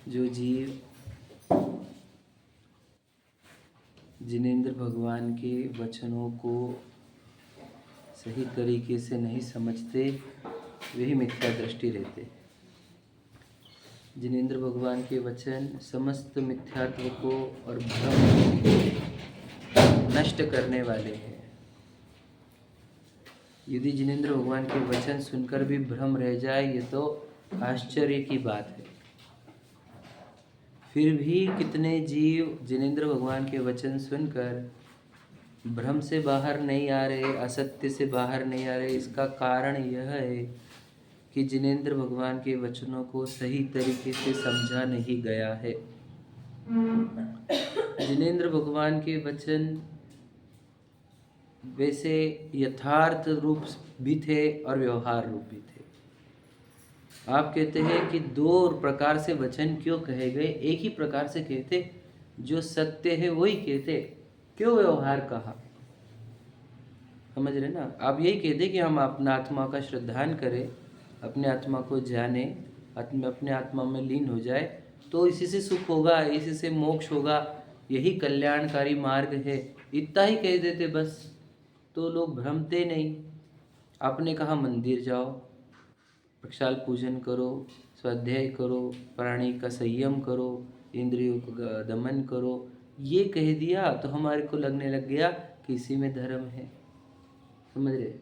जो जीव जिनेंद्र भगवान के वचनों को सही तरीके से नहीं समझते वही मिथ्या दृष्टि रहते। जिनेंद्र भगवान के वचन समस्त मिथ्यात्व को और भ्रम को नष्ट करने वाले हैं। यदि जिनेंद्र भगवान के वचन सुनकर भी भ्रम रह जाए ये तो आश्चर्य की बात है। फिर भी कितने जीव जिनेंद्र भगवान के वचन सुनकर भ्रम से बाहर नहीं आ रहे, असत्य से बाहर नहीं आ रहे। इसका कारण यह है कि जिनेंद्र भगवान के वचनों को सही तरीके से समझा नहीं गया है। जिनेंद्र भगवान के वचन वैसे यथार्थ रूप भी थे और व्यवहार रूप भी थे। आप कहते हैं कि दो प्रकार से वचन क्यों कहे गए, एक ही प्रकार से कहते, जो सत्य है वही कहते, क्यों व्यवहार कहा? समझ रहे ना? आप यही कहते कि हम अपना आत्मा का श्रद्धान करें, अपने आत्मा को जाने, अपने आत्मा में लीन हो जाए तो इसी से सुख होगा, इसी से मोक्ष होगा, यही कल्याणकारी मार्ग है, इतना ही कह देते बस। तो लोग भ्रमते नहीं। आपने कहा मंदिर जाओ, प्रक्षाल पूजन करो, स्वाध्याय करो, प्राणी का संयम करो, इंद्रियों का दमन करो, ये कह दिया तो हमारे को लगने लग गया कि इसी में धर्म है। समझ रहे?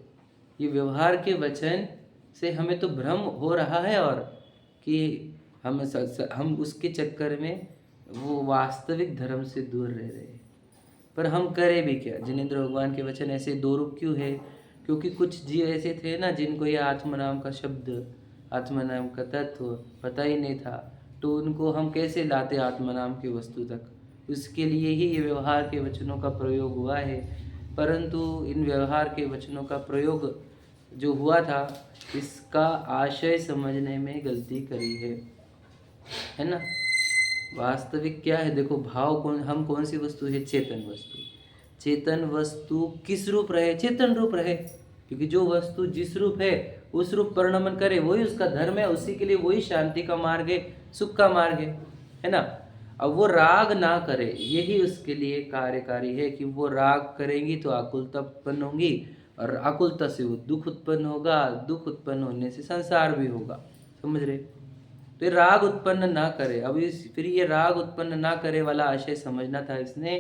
ये व्यवहार के वचन से हमें तो भ्रम हो रहा है और कि हम उसके चक्कर में वो वास्तविक धर्म से दूर रह रहे हैं। पर हम करें भी क्या? जिनेंद्र भगवान के वचन ऐसे दो रूप क्यों है? क्योंकि कुछ जीव ऐसे थे ना जिनको ये आत्म नाम का शब्द, आत्म नाम का तत्व पता ही नहीं था, तो उनको हम कैसे लाते आत्म नाम की वस्तु तक? उसके लिए ही ये व्यवहार के वचनों का प्रयोग हुआ है। परंतु इन व्यवहार के वचनों का प्रयोग जो हुआ था इसका आशय समझने में गलती करी है ना? वास्तविक क्या है? देखो, भाव हम कौन सी वस्तु है? चेतन वस्तु। चेतन वस्तु किस रूप रहे? चेतन रूप रहे, क्योंकि जो वस्तु जिस रूप है उस रूप परिणमन करे, वही उसका धर्म है, उसी के लिए वही शांति का मार्ग है, सुख का मार्ग है ना? अब वो राग ना करे, यही उसके लिए कार्यकारी है कि वो राग करेंगी तो आकुलता उत्पन्न होगी, और आकुलता से वो दुख उत्पन्न होगा, दुख उत्पन्न होने से संसार भी होगा। समझ रहे? तो ये राग उत्पन्न ना करे। अब फिर ये राग उत्पन्न ना करे वाला आशय समझना था इसने।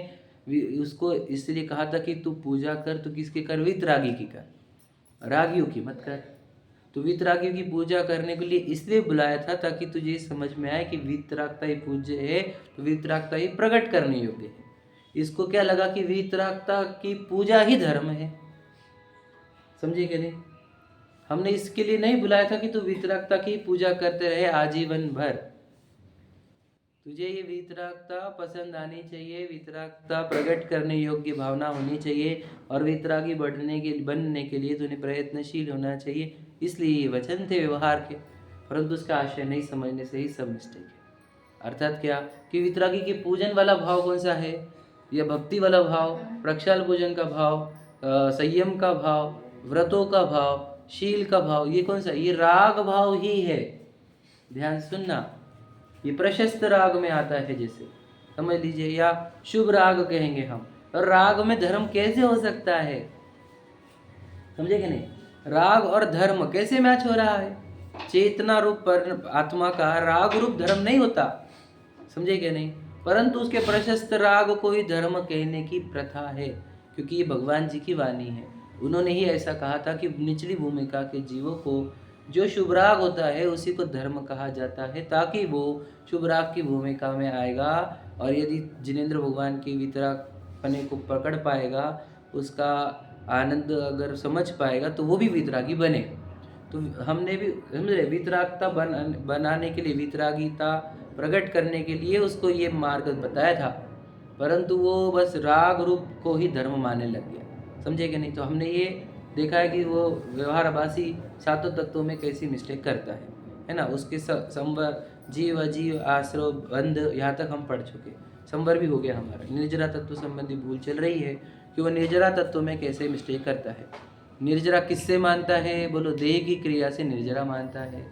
उसको इसलिए कहा था कि तू पूजा कर, तो किसके कर? वितरागी की कर, रागियों की मत कर। तो वितरागियों की पूजा करने के लिए इसलिए बुलाया था ताकि तुझे समझ में आए कि वितरागता ही पूज्य है, तो वितरागता ही प्रकट करने योग्य है। इसको क्या लगा कि वितरागता की पूजा ही धर्म है। समझे कि नहीं? हमने इसके लिए नहीं बुलाया था कि तू वितरागता की पूजा करते रहे आजीवन भर। तुझे ये वितरागता पसंद आनी चाहिए, वितरागता प्रकट करने योग्य भावना होनी चाहिए, और वितरागी बनने के लिए तूने प्रयत्नशील होना चाहिए। इसलिए ये वचन थे व्यवहार के, परंतु उसका आशय नहीं समझने से ही सब मिस्टेक है। अर्थात क्या कि वितरागी के पूजन वाला भाव कौन सा है? यह भक्ति वाला भाव, प्रक्षाल पूजन का भाव, संयम का भाव, व्रतों का भाव, शील का भाव, ये कौन सा? ये राग भाव ही है। ध्यान सुनना, ये प्रशस्त राग में आता है, जैसे समझ लीजिए, या शुभ राग कहेंगे हम। और राग में धर्म कैसे हो सकता है? समझे कि नहीं? राग और धर्म कैसे मैच हो रहा है? चेतना रूप पर आत्मा का राग रूप धर्म नहीं होता। समझे कि नहीं? परंतु उसके प्रशस्त राग को ही धर्म कहने की प्रथा है, क्योंकि ये भगवान जी की वाणी है। उन्होंने ही ऐसा कहा था कि निचली भूमिका के जीवों को जो शुभ राग होता है उसी को धर्म कहा जाता है, ताकि वो शुभ राग की भूमिका में आएगा, और यदि जिनेंद्र भगवान की वितरागपने को पकड़ पाएगा, उसका आनंद अगर समझ पाएगा, तो वो भी वितरागी बने। तो हमने भी समझे, वितरागता बनाने के लिए, वितरागिता प्रकट करने के लिए उसको ये मार्ग बताया था, परंतु वो बस राग रूप को ही धर्म मानने लग गया। समझे कि नहीं? तो हमने ये देखा है कि वो व्यवहारभासी सातों तत्वों में कैसी मिस्टेक करता है ना? उसके संवर, जीव अजीव, आश्रव, बंध, यहाँ तक हम पढ़ चुके। संवर भी हो गया हमारा। निर्जरा तत्व संबंधी भूल चल रही है कि वो निर्जरा तत्व में कैसे मिस्टेक करता है। निर्जरा किससे मानता है? बोलो, देह की क्रिया से निर्जरा मानता है।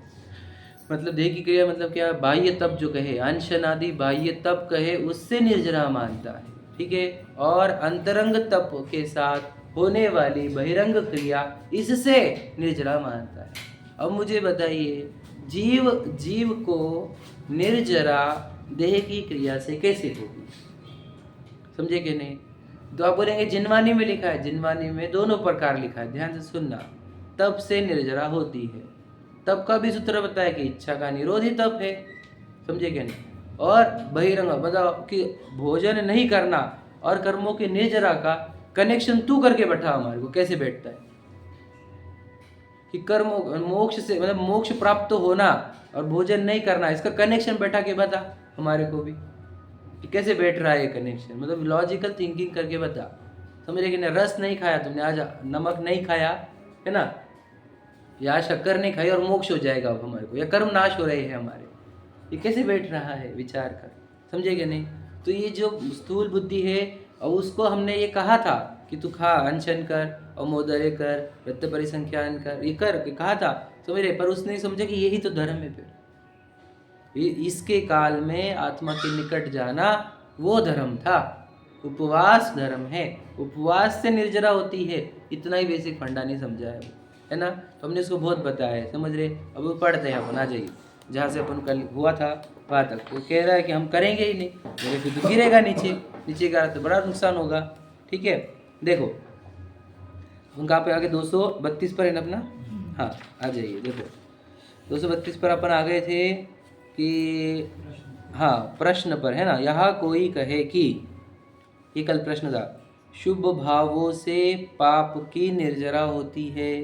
मतलब देह की क्रिया मतलब क्या, बाह्य तप जो कहे, अनशन आदि बाह्य तप कहे उससे निर्जरा मानता है, ठीक है। और अंतरंग तप के साथ होने वाली बहिरंग क्रिया इससे निर्जरा मानता है। अब मुझे बताइए, जीव जीव को निर्जरा देह की क्रिया से कैसे होगी, समझे कि नहीं? तो आप बोलेंगे जिनवानी में लिखा है, जिनवानी में दोनों प्रकार लिखा है, ध्यान से सुनना। तप से निर्जरा होती है, तप का भी सूत्र बताया कि इच्छा का निरोध ही तप है, समझे क्या नहीं? और बहिरंग बताओ कि भोजन नहीं करना और कर्मों की निर्जरा का कनेक्शन तू करके बैठा हमारे को, कैसे बैठता है कि कर्म मोक्ष से मतलब मोक्ष प्राप्त होना और भोजन नहीं करना, इसका कनेक्शन बैठा के बता हमारे को भी कि कैसे बैठ रहा है ये कनेक्शन, मतलब लॉजिकल थिंकिंग करके बता, समझ रहे कि नहीं? रस नहीं खाया तुमने आज, नमक नहीं खाया है ना, या शक्कर नहीं खाई और मोक्ष हो जाएगा अब हमारे को, या कर्म नाश हो रहे हैं हमारे, ये कैसे बैठ रहा है, विचार कर, समझे कि नहीं? तो ये जो स्थूल बुद्धि है, और उसको हमने ये कहा था कि तू खा, अनशन कर और मोदरे कर, वृत्त परिसंख्यान कर, ये कर कहा था, समझ रहे? पर उसने समझा कि यही तो धर्म है, फिर इसके काल में आत्मा के निकट जाना वो धर्म था, उपवास धर्म है, उपवास से निर्जरा होती है, इतना ही बेसिक फंडा नहीं समझा है ना? तो हमने इसको बहुत बताया है, समझ रहे? अब वो पढ़ते हैं अपन, आ जाइए जहाँ से अपन कल हुआ था वहाँ तक। वो कह रहा है कि हम करेंगे ही नहीं, मेरे फिर तो गिरेगा नीचे, नीचे का तो बड़ा नुकसान होगा, ठीक है। देखो हम कहाँ पे आगे, 232 पर है ना अपना, हाँ आ जाइए। देखो 232 पर अपन आ गए थे कि हाँ प्रश्न पर है ना, यहाँ कोई कहे कि, ये कल प्रश्न था, शुभ भावों से पाप की निर्जरा होती है,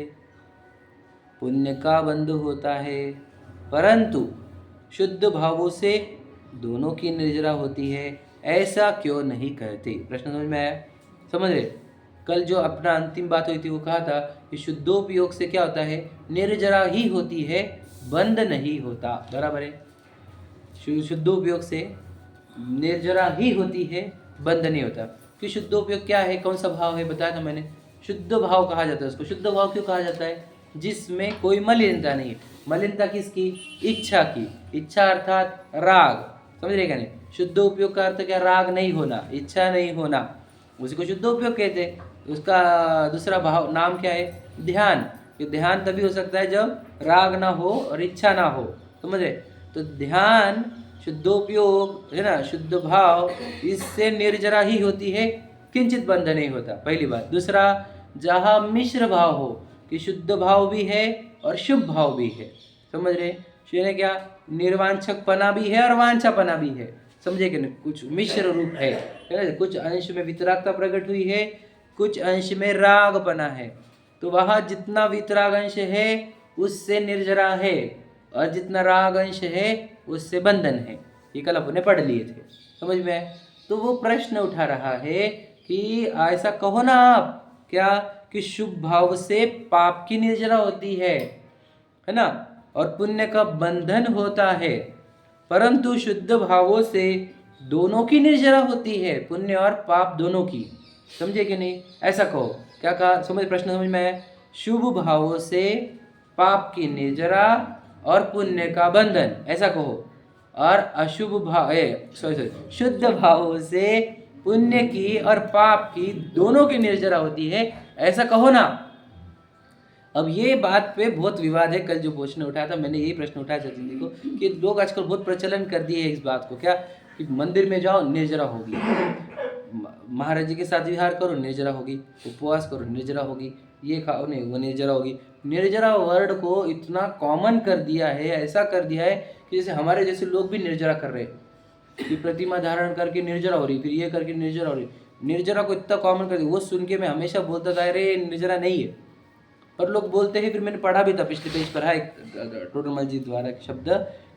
पुण्य का बंध होता है, परंतु शुद्ध भावों से दोनों की निर्जरा होती है, ऐसा क्यों नहीं कहते? प्रश्न समझ में आया? समझ रहे? कल जो अपना अंतिम बात हुई थी वो कहा था कि शुद्धोपयोग से क्या होता है, निर्जरा ही होती है, बंध नहीं होता, बराबर है? शुद्धोपयोग से निर्जरा ही होती है, बंध नहीं होता। कि शुद्धोपयोग क्या है, कौन सा भाव है, बताया था मैंने, शुद्ध भाव कहा जाता है उसको। शुद्ध भाव क्यों कहा जाता है? जिसमें कोई मलिनता नहीं है। मलिनता किसकी? इच्छा की। इच्छा अर्थात राग, समझ रहे क्या नहीं? शुद्ध उपयोग का अर्थ क्या? राग नहीं होना, इच्छा नहीं होना, उसी को शुद्ध उपयोग कहते हैं। उसका दूसरा भाव नाम क्या है? ध्यान। ये ध्यान तभी हो सकता है जब राग ना हो और इच्छा ना हो, समझ रहे? तो ध्यान, शुद्धोपयोग है ना, शुद्ध भाव, इससे निर्जरा ही होती है, किंचित बंध नहीं होता, पहली बात। दूसरा, जहाँ मिश्र भाव हो, कि शुद्ध भाव भी है और शुभ भाव भी है, समझ रहे? यानी क्या? निर्वांछक पना भी है और वांछापना भी है, समझे कि नहीं? कुछ मिश्र रूप है ना, कुछ अंश में वितरागता प्रकट हुई है, कुछ अंश में रागपना है। तो वहाँ जितना वितराग अंश है उससे निर्जरा है, और जितना राग अंश है उससे बंधन है। ये कल अपने पढ़ लिए थे, समझ में? तो वो प्रश्न उठा रहा है कि ऐसा कहो ना आप, क्या? कि शुभ भाव से पाप की निर्जरा होती है ना, और पुण्य का बंधन होता है, परंतु शुद्ध भावों से दोनों की निर्जरा होती है, पुण्य और पाप दोनों की, समझे कि नहीं? ऐसा कहो। क्या कहा? समझ, प्रश्न समझ में आया? शुभ भावों से पाप की निर्जरा और पुण्य का बंधन, ऐसा कहो। और अशुभ भाव सॉरी शुद्ध भावों से पुण्य की और पाप की दोनों की निर्जरा होती है, ऐसा कहो ना। अब ये बात पे बहुत विवाद है। कल जो प्रश्न उठाया था मैंने, यही प्रश्न उठाया सचिन जी को, कि लोग आजकल बहुत प्रचलन कर दिए है इस बात को, क्या? कि मंदिर में जाओ निर्जरा होगी, महाराज जी के साथ विहार करो निर्जरा होगी, उपवास करो निर्जरा होगी, ये खाओ नहीं वो निर्जरा होगी। निर्जरा वर्ड को इतना कॉमन कर दिया है, ऐसा कर दिया है कि जैसे हमारे जैसे लोग भी निर्जरा कर रहे हैं, कि प्रतिमा धारण करके निर्जरा हो रही, फिर ये करके निर्जरा हो रही। निर्जरा को इतना कॉमन कर दिया, वो सुन के मैं हमेशा बोलता था अरे निर्जरा नहीं है, पर लोग बोलते हैं। फिर मैंने पढ़ा भी था, पिछले पेज पर है एक टोटल जी द्वारा शब्द,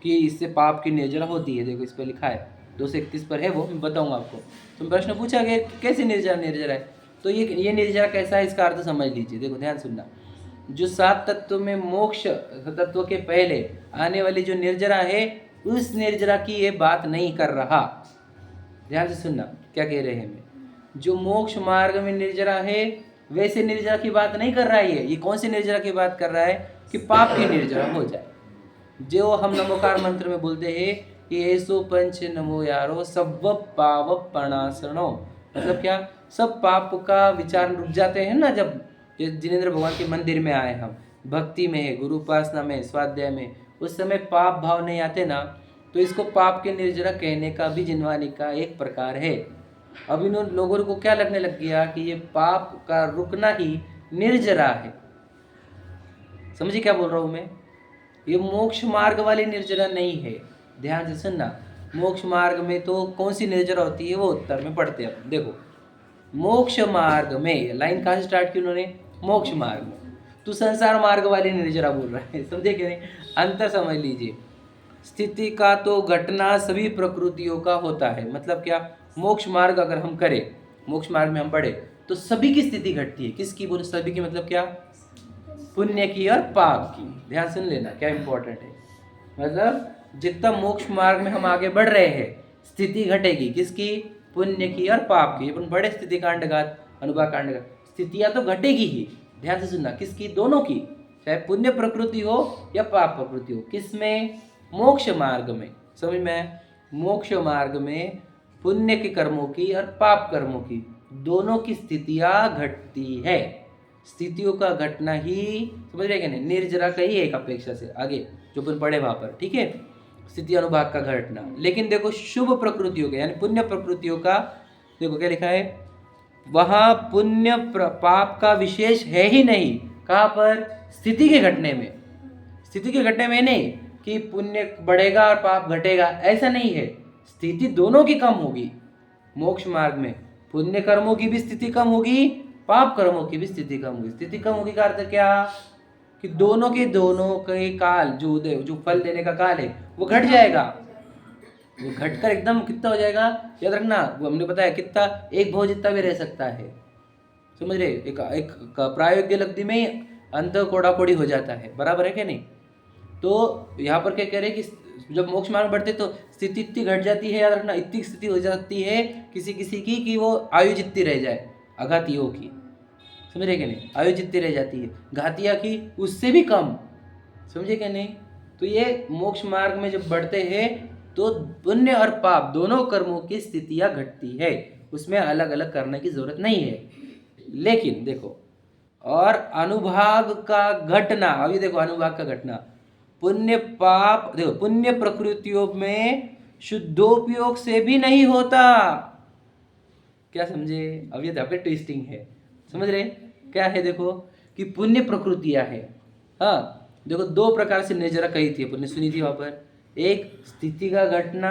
कि इससे पाप की निर्जरा होती है। देखो इस पर लिखा है, 231 पर है, वो मैं बताऊंगा आपको। तो प्रश्न पूछा गया कैसे निर्जरा निर्जरा है, तो ये निर्जरा कैसा है, इसका अर्थ समझ लीजिए। देखो ध्यान सुनना, जो 7 तत्व में मोक्ष तत्व के पहले आने वाली जो निर्जरा है, उस निर्जरा की ये बात नहीं कर रहा। ध्यान से सुनना क्या कह रहे हैं मैं। जो मोक्ष मार्ग में निर्जरा है वैसे निर्जरा की बात नहीं कर रहा है ये कौन सी निर्जरा की बात कर रहा है? कि पाप की निर्जरा हो जाए। जो हम नमोकार मंत्र में बोलते हैं कि ऐसो पंच नमो यारो सब पाव प्रणासनो, मतलब क्या, सब पाप का विचार रुक जाते हैं ना। जब जिनेंद्र भगवान के मंदिर में आए, हम भक्ति में है, गुरु उपासना में, स्वाध्याय में, उस समय पाप भाव नहीं आते ना, तो इसको पाप के निर्जरा कहने का भी जिनवानी का एक प्रकार है। अब इन लोगों को क्या लगने लग गया कि ये पाप का रुकना ही निर्जरा है। समझिए क्या बोल रहा हूं मैं? ये मोक्ष मार्ग वाली निर्जरा नहीं है। ध्यान से सुनना, मोक्ष मार्ग में तो कौन सी निर्जरा होती है वो उत्तर में पढ़ते हैं। देखो, मोक्ष मार्ग में, लाइन कहाँ से स्टार्ट की उन्होंने? मोक्ष मार्ग में। तो संसार मार्ग वाली निर्जरा बोल रहा है, समझे कि नहीं? अंतर समझ लीजिए। स्थिति का तो घटना सभी प्रकृतियों का होता है। मतलब क्या, मोक्ष मार्ग अगर हम करें, मोक्ष मार्ग में हम बढ़े, तो सभी की स्थिति घटती है। किसकी बोले? सभी की, मतलब क्या? पुण्य की और पाप की। ध्यान सुन लेना, क्या इंपॉर्टेंट है। मतलब जितना मोक्ष मार्ग में हम आगे बढ़ रहे हैं, स्थिति घटेगी। किसकी? पुण्य की और पाप की। अपन बड़े स्थिति कांडघात, अनुभाग कांडघात, स्थितियां तो घटेगी ही। ध्यान से सुनना, किसकी? दोनों की, चाहे पुण्य प्रकृति हो या पाप प्रकृति हो। किसमें? मोक्ष मार्ग में। समझ में? मोक्ष मार्ग में पुण्य के कर्मों की और पाप कर्मों की दोनों की स्थितियां घटती है। स्थितियों का घटना ही, समझ रहे क्या नहीं, निर्जरा का ही एक अपेक्षा से आगे जो अपन पढ़े वहां पर, ठीक है, स्थिति अनुभाग का घटना। लेकिन देखो, शुभ प्रकृतियों का यानी पुण्य प्रकृतियों का, देखो क्या लिखा है वहां, पुण्य पाप का विशेष है ही नहीं। कहां पर? स्थिति के घटने में। स्थिति के घटने में नहीं कि पुण्य बढ़ेगा और पाप घटेगा, ऐसा नहीं है। स्थिति दोनों की कम होगी मोक्ष मार्ग में। पुण्य कर्मों की भी स्थिति कम होगी, पाप कर्मों की भी स्थिति कम होगी। स्थिति कम होगी का अर्थ क्या? कि दोनों के काल, जो फल देने का काल है वो घट जाएगा। वो घटकर एकदम कितना हो जाएगा? याद रखना, वो हमने बताया कितना, एक भव जितना भी रह सकता है। समझ रहे? एक प्रायोग्य लब्धि में अंत कोड़ा कोड़ी हो जाता है। बराबर है क्या नहीं? तो यहाँ पर क्या कह रहे हैं कि जब मोक्ष मार्ग बढ़ते तो स्थिति इतनी घट जाती है, याद रखना, इतनी स्थिति हो जाती है किसी किसी की कि वो आयु जितनी रह जाए, अघातियों की। समझ रहे क्या नहीं? आयु जितनी रह जाती है, घातिया की उससे भी कम। समझे क्या नहीं? तो ये मोक्ष मार्ग में जब बढ़ते हैं तो पुण्य और पाप दोनों कर्मों की स्थितियां घटती है। उसमें अलग अलग करने की जरूरत नहीं है। लेकिन देखो, और अनुभाग का घटना, अभी देखो अनुभाग का घटना, पुण्य पाप, देखो पुण्य प्रकृतियों में शुद्धोपयोग से भी नहीं होता। क्या समझे? अब ये आपके ट्विस्टिंग है, समझ रहे क्या है? देखो कि पुण्य प्रकृतियां है। हाँ देखो, दो प्रकार से निर्जरा कही थी अपन ने, सुनी थी वहां पर। एक स्थिति का घटना,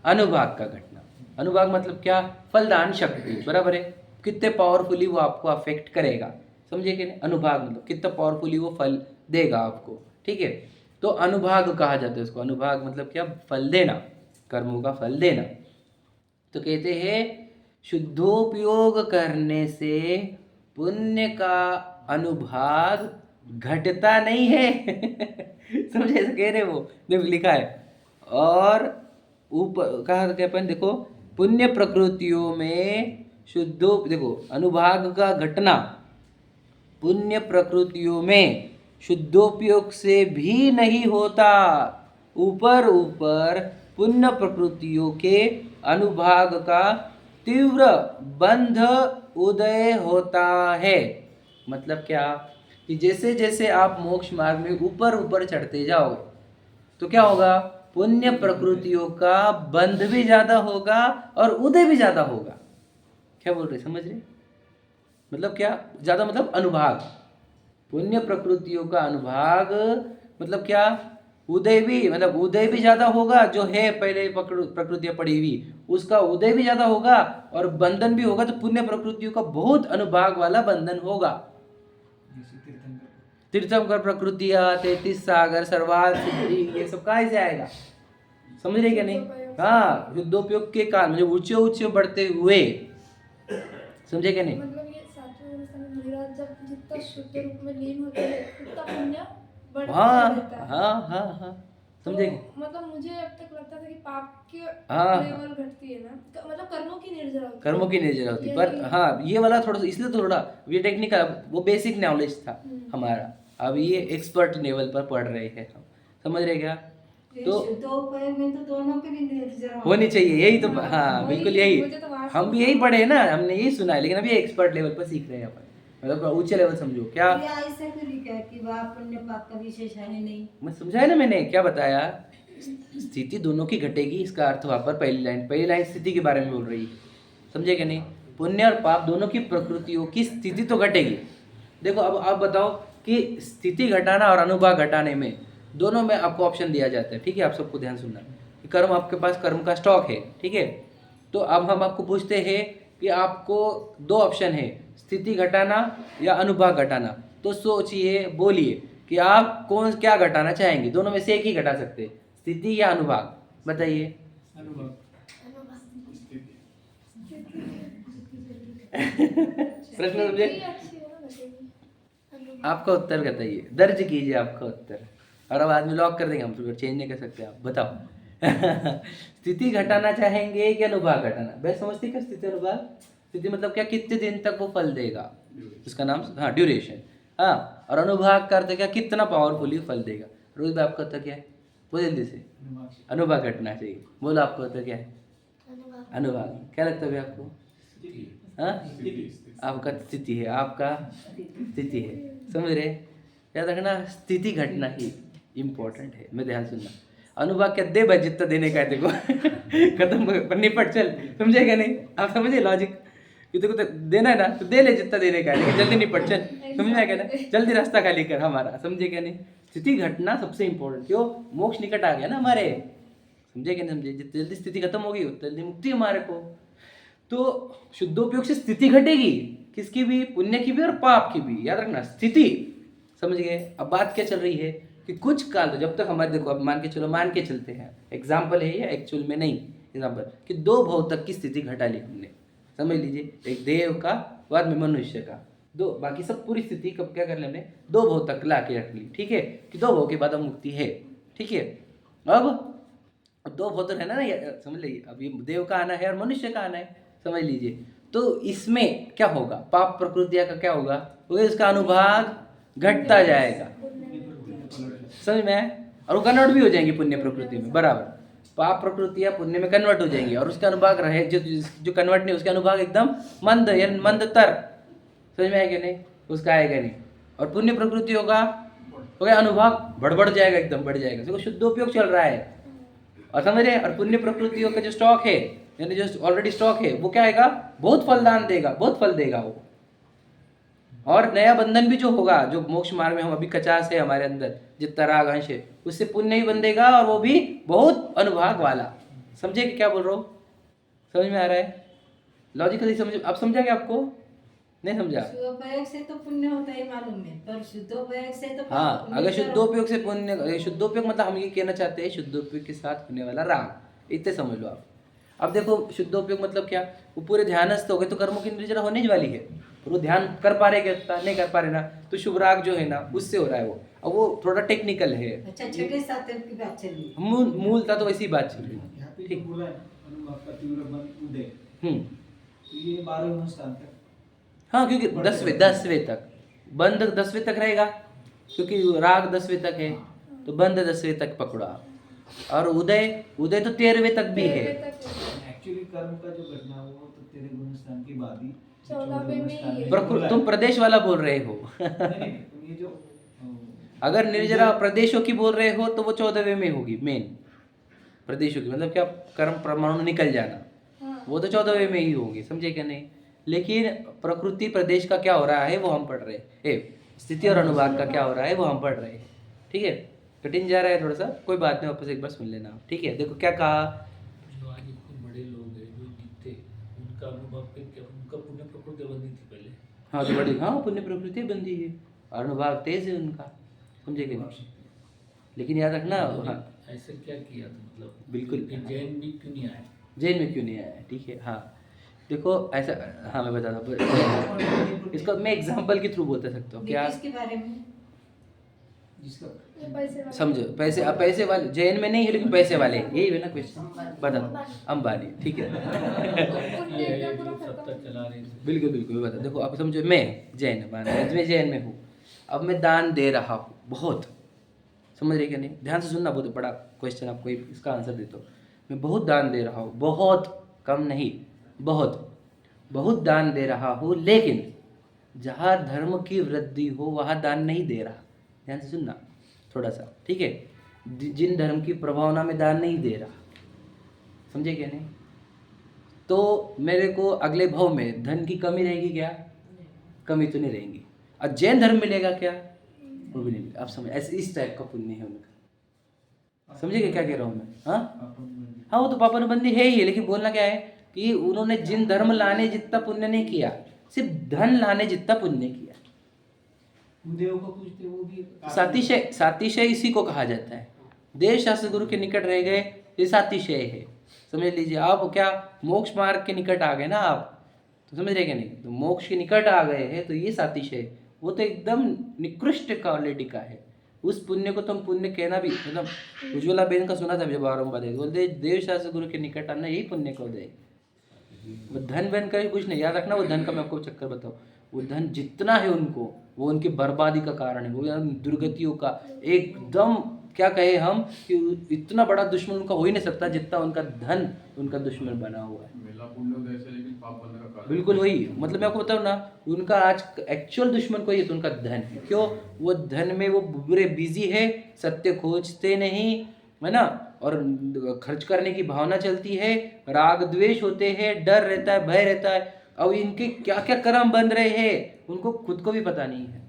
अनुभाग का घटना। अनुभाग मतलब क्या? फलदान शक्ति। बराबर है? कितने पावरफुली वो आपको अफेक्ट करेगा। समझे कि नहीं? अनुभाग मतलब कितना पावरफुली वो फल देगा आपको। ठीक है, तो अनुभाग कहा जाता है उसको। अनुभाग मतलब क्या? फल देना, कर्मों का फल देना। तो कहते हैं शुद्धोपयोग करने से पुण्य का अनुभाग घटता नहीं है। समझे? ऐसे कह रहे वो, देखो लिखा है। और ऊपर कहा था अपन, देखो पुण्य प्रकृतियों में शुद्धो, देखो अनुभाग का घटना पुण्य प्रकृतियों में शुद्धोपयोग से भी नहीं होता। ऊपर ऊपर पुण्य प्रकृतियों के अनुभाग का तीव्र बंध उदय होता है। मतलब क्या? कि जैसे जैसे आप मोक्ष मार्ग में ऊपर ऊपर चढ़ते जाओ तो क्या होगा? पुण्य प्रकृतियों का बंध भी ज्यादा होगा और उदय भी ज्यादा होगा। क्या बोल रहे, समझ रहे? मतलब क्या ज्यादा? मतलब अनुभाग, पुण्य प्रकृतियों का अनुभाग मतलब क्या? उदय भी, मतलब उदय भी ज्यादा होगा। जो है पहले प्रकृतियां पड़ी हुई उसका उदय भी ज्यादा होगा और बंधन भी होगा। तो पुण्य प्रकृतियों का बहुत अनुभाग वाला बंधन होगा। तीर्थंकर प्रकृतियां, 33 सागर, सर्वार्थ सिद्धि, ये सब कहाँ से आएगा? समझ रहे क्या नहीं? हाँ, युद्धोपयोग के कारण मतलब ऊंचे ऊंचे बढ़ते हुए। समझे क्या नहीं? मतलब ये सातवें अवस्था में महाराज जब जितना शुद्ध रूप में लीन होते हैं उतना पुण्य बढ़ता रहता है। हाँ समझे? तो मतलब मुझे अब तक लगता था कि पाप की हाँ, लेवल घटती है ना, मतलब कर्मों की निर्जरा होती है। कर्मों की निर्जरा होती है। पर हाँ, ये वाला थोड़ा सा इसलिए थोड़ा ये टेक्निकल, वो बेसिक नॉलेज था हमारा। अब ये एक्सपर्ट लेवल पर पढ़ रहे हैं हम। समझ रहे क्या? तो शुद्ध उपयोग में तो दोनों के भी निर्जरा होनी चाहिए, यही तो हाँ वही, बिल्कुल यही। मुझे तो वहाँ हम भी से- यही पढ़े हैं ना, हमने यही सुना है, लेकिन अभी एक्सपर्ट लेवल पर सीख रहे हैं अपन, मतलब ऊंचे लेवल समझो क्या। क्रिया ऐसे करी क्या कि वह पुण्य पाप का विशेष है नहीं। मैं समझाया ना, मैंने क्या बताया, स्थिति दोनों की घटेगी, इसका अर्थ वहां पर पहली लाइन स्थिति के बारे में बोल रही है, समझे क्या नहीं। पुण्य और पाप दोनों की प्रकृतियों की स्थिति तो घटेगी। देखो अब आप बताओ कि स्थिति घटाना और अनुभाग घटाने में, दोनों में आपको ऑप्शन दिया जाता है, ठीक है। आप सबको ध्यान सुनना कि कर्म, आपके पास कर्म का स्टॉक है, ठीक है। तो अब हम आपको पूछते हैं कि आपको दो ऑप्शन है, स्थिति घटाना या अनुभाग घटाना। तो सोचिए, बोलिए कि आप कौन क्या घटाना चाहेंगे, दोनों में से एक ही घटा सकते हैं, स्थिति या अनुभाग, बताइए। प्रश्न समझे? स्थिति अच्छी है ना, घटेगी। आपका उत्तर बताइए, दर्ज कीजिए आपका उत्तर, और अब आदमी लॉक कर देंगे, हम तो चेंज नहीं कर सकते, आप बताओ। स्थिति घटाना चाहेंगे कि अनुभाग घटाना? बेस्ट समझती क्या स्थिति अनुभाग? स्थिति मतलब क्या, कितने दिन तक वो फल देगा, इसका नाम, हाँ ड्यूरेशन, हाँ। और अनुभाग का अर्थ क्या, कितना पावरफुली फल देगा। रोहित भाई आपका उत्तर क्या है, वो जल्दी से। अनुभाग घटना चाहिए, बोलो आपका उत्तर क्या है? अनुभाग। क्या लगता है आपको? हाँ, आपका स्थिति है, आपका स्थिति है, समझ रहे? याद रखना, स्थिति घटना ही इम्पोर्टेंट है, मैं ध्यान सुनना। अनुभाग क्या, दे भाई जितना देने का है देखो। खत्म, निपट चल, समझेगा नहीं? आप समझे लॉजिक कि देखो, तो देना है ना तो दे ले जितना देने का है, लेकिन जल्दी निपट चल, समझेगा ना? जल्दी रास्ता खाली कर हमारा, समझे क्या नहीं? स्थिति घटना सबसे इम्पोर्टेंट, क्यों? मोक्ष निकट आ गया ना हमारे, समझे क्या नहीं समझे? जितनी जल्दी स्थिति खत्म होगी उतनी जल्दी मुक्ति हमारे को। तो शुद्धोपयोग से स्थिति घटेगी, किसकी भी, पुण्य की भी और पाप की भी, याद रखना स्थिति, समझ गए? अब बात क्या चल रही है कि कुछ काल तो जब तक हमारे, देखो अब मान के चलो, मान के चलते हैं, एग्जाम्पल है ये, एक्चुअल में नहीं एग्जाम्पल, कि दो भव तक की स्थिति घटा ली हमने, समझ लीजिए, एक देव का, बाद में मनुष्य का, दो, बाकी सब पूरी स्थिति कब क्या कर ली हमने, दो भव तक ला के रख ली, ठीक है, कि दो भव के बाद अब मुक्ति है, ठीक है। अब दो भव तो है ना, समझ लीजिए, अब ये देव का आना है और मनुष्य का आना है, समझ लीजिए। तो इसमें क्या होगा, पाप प्रकृतिया का क्या होगा, वो इसका अनुभाग घटता जाएगा, समझ में आया? और वो कन्वर्ट भी हो जाएंगे पुण्य प्रकृति में, बराबर, पाप प्रकृतियां पुण्य में कन्वर्ट हो जाएंगी, और उसका अनुभाग रहे, जो कन्वर्ट नहीं, उसका अनुभाग एकदम मंद या मंदतर, समझ में आया कि नहीं? उसका आएगा नहीं। और पुण्य प्रकृति होगा, हो गया अनुभाग बढ़ जाएगा, एकदम बढ़ जाएगा, देखो शुद्धोपयोग चल रहा है, और समझ रहे हैं? और पुण्य प्रकृतियों का जो स्टॉक है, यानी जो ऑलरेडी स्टॉक है, वो क्या आएगा, बहुत फलदान देगा, बहुत फल देगा वो। और नया बंधन भी जो होगा, जो मोक्ष मार्ग में हम अभी कचास है हमारे अंदर, जितना राग अंश है, उससे पुण्य ही बंधेगा, और वो भी बहुत अनुभाग वाला, समझे कि क्या बोल रहा हूँ? समझ में आ रहा है? लॉजिकली समझ, अब समझा क्या आपको? नहीं समझा? शुद्धोपयोग से तो पुण्य होता है मालूम है, पर शुद्धोपयोग से तो हाँ, अगर शुद्धोपयोग से पुण्य, शुद्धोपयोग मतलब हम ये कहना चाहते हैं, शुद्धोपयोग के साथ होने वाला राग, इतने समझ लो आप। अब देखो शुद्धोपयोग मतलब क्या, वो पूरे ध्यानस्थ हो गए तो कर्मों की निर्जरा होने ही वाली है, और वो ध्यान कर पा रहे क्या, नहीं कर पा रहे ना, तो शुभ राग जो है ना, उससे हो रहा है वो। अब वो थोड़ा टेक्निकल है, अच्छा, छठे सातवें की बात चल रही है। मूलता तो वैसी बात चल रही यहाँ पे है, जो ठीक। बोला है अनुभाग का तीव्र बंध उदय, हम्म, तो ये 12वें स्थान तक, हाँ, क्योंकि 10वें तक बंद, 10वें तक रहेगा, क्योंकि राग 10वें तक है, तो बंद 10वें तक पकड़ा, और उदय तो 13वें तक भी है। एक्चुअली कर्म का जो घटना वो तो तेरे गुण स्थान की बात ही 14वें में ही है। बोला है। तुम प्रदेश वाला बोल रहे हो। नहीं, तुम ये जो अगर निर्जरा प्रदेशों की बोल रहे हो तो वो 14वें में होगी, मेन प्रदेशों की मतलब क्या, कर्म परमाणु निकल जाना, हाँ। वो तो 14वें में ही होगी, समझे क्या नहीं? लेकिन प्रकृति प्रदेश का क्या हो रहा है वो हम पढ़ रहे हैं, स्थिति और अनुभाग का क्या हो रहा है वो हम पढ़ रहे हैं, ठीक है। कठिन जा रहा है थोड़ा सा, कोई बात नहीं, वापस एक बार सुन लेना, ठीक है। देखो क्या कहा, जो आगे खूब बड़े लोग हैं जो जीते, उनका अनुभव पे क्या, उनका पुण्य प्रकृति बंदी थी पहले। हाँ तो बड़ी, हाँ पुण्य प्रकृति बंदी है और अनुभाग तेज है उनका, समझे कि नहीं? लेकिन याद रखना, हाँ ऐसे क्या किया था, मतलब बिल्कुल। कि जैन भी क्यों नहीं आए? जैन में क्यों नहीं आया, ठीक है। हाँ देखो ऐसा, हाँ मैं बताता हूँ इसको, मैं एग्जांपल के थ्रू बता सकता हूँ क्या, किसके बारे में? जिसका ये पैसे वाले। समझो, पैसे, अब पैसे वाले जैन में नहीं है, लेकिन पैसे वाले यही है ना क्वेश्चन, बता दो, अंबानी, ठीक है। पुण्य ये का जो पूरा सत्ता खत्म। चला रहे थे, बिल्कुल बिल्कुल, मैं बता, देखो अब समझो, मैं जैन, मैं जैन में हूँ, अब मैं दान दे रहा हूँ बहुत, समझ रहे क्या नहीं? ध्यान से सुनना, बहुत बड़ा क्वेश्चन, आपको इसका आंसर देता हूँ। मैं बहुत दान दे रहा हूँ, बहुत, कम नहीं, बहुत बहुत दान दे रहा हूँ, लेकिन जहाँ धर्म की वृद्धि हो वहाँ दान नहीं दे रहा। ध्यान से सुनना थोड़ा सा, ठीक है? जिन धर्म की प्रभावना में दान नहीं दे रहा, समझे क्या नहीं? तो मेरे को अगले भाव में धन की कमी रहेगी क्या? कमी तो नहीं रहेगी। और जैन धर्म मिलेगा क्या? वो भी नहीं मिलेगा। आप समझ, ऐसे इस टाइप का पुण्य है उनका। समझिए क्या कह रहा हूँ मैं? हाँ, वो तो पापनबंदी है ही है, लेकिन बोलना क्या है कि उन्होंने जिन धर्म लाने जितना पुण्य नहीं किया, सिर्फ धन लाने जितना पुण्य किया। देव को पूछते वो भी सातिशय, सातिशय इसी को कहा जाता है। देव शास्त्र गुरु के निकट रह गए, ये सातिशय है। समझ लीजिए, आप क्या मोक्ष मार्ग के निकट आ गए ना आप, तो समझ रहे क्या नहीं? तो मोक्ष के निकट आ गए हैं, तो ये सातिशय, वो तो एकदम निकृष्ट क्वालिटी का है। उस पुण्य को तुम पुण्य कहना भी, मतलब उज्ज्वला बेन का सुना था जब आरंभ दे, बोलते देव शास्त्र गुरु के निकट आना यही पुण्य को दे। वो धन वन का कुछ नहीं, याद रखना। वो धन का मैं आपको चक्कर बताऊँ, वो धन जितना है उनको, वो उनकी बर्बादी का कारण है, वो दुर्गतियों का एकदम, क्या कहे हम कि इतना बड़ा दुश्मन उनका हो ही नहीं सकता जितना उनका धन उनका दुश्मन बना हुआ है। बिल्कुल वही, मतलब मैं आपको बताऊँ ना, उनका आज एक्चुअल दुश्मन कोई है तो उनका धन है। क्यों? वो धन में वो बुरे बिजी है, सत्य खोजते नहीं, है ना, और खर्च करने की भावना चलती है, राग द्वेष होते हैं, डर रहता है, भय रहता है। अब इनके क्या क्या कर्म बन रहे हैं उनको खुद को भी पता नहीं है।